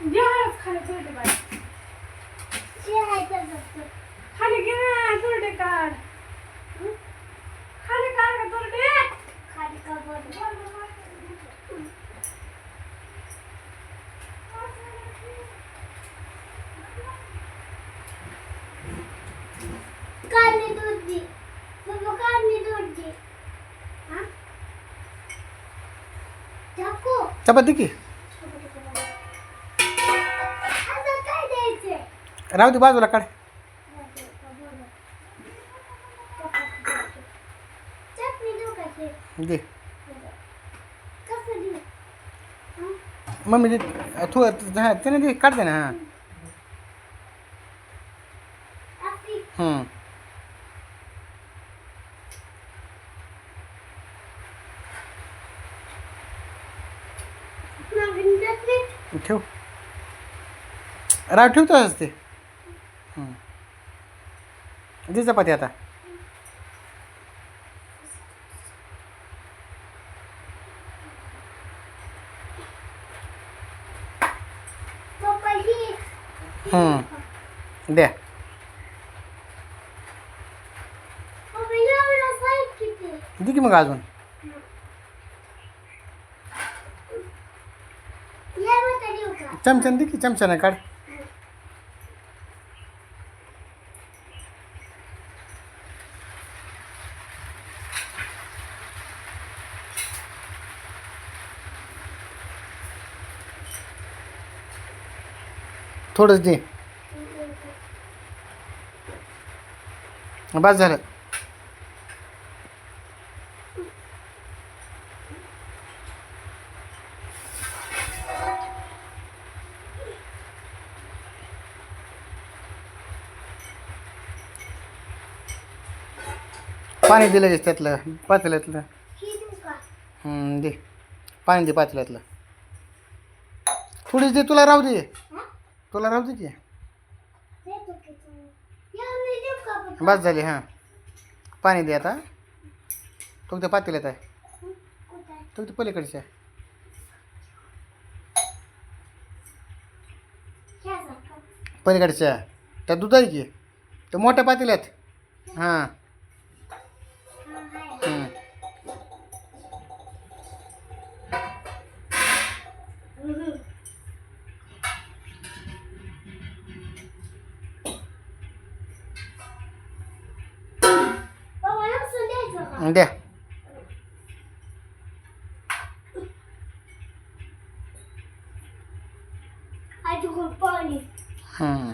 घ्याच खाली तुरटे बाय खाली घे तुरटे काढ खाली काढ का तुरटे खाली का काढली दूध दी बाबा काढली दूध दी हां चाकू चपाती की आता काय द्यायचे राहू दे बाजूला काढ चटणी देऊ का ते दे कसं देऊ मम्मी दे तू हां त्याने दे काढ दे ना हां आपली नवीन चटणी ठेव राव ठेवतो ते दे चपाती आता पप्पा ही द्या पप्पा एवढा साईज किती दे की मग अजून या बता देऊ का चमच्यानं दे की चमच्यानं काढ थोडंच दे बस झालं पाणी दिलं त्यातलं पातेल्यातलं ही देऊ का दे पाणी दे पातेल्यातलं थोडीच दे तुला राहू दे हां तुला राहू दे की देतो की तू एवढी देऊ का पप्पा बस झाली हां पाणी दे आता तो त्या पातेल्यात आहे कुठे आहे तो ते पलीकडच्या ह्या सारखा पलीकडच्या त्या दूध आहे की तर मोठ्या पातेल्यात हां हां आहे पप्पा लसूण द्यायचं का द्या अजून पाणी हं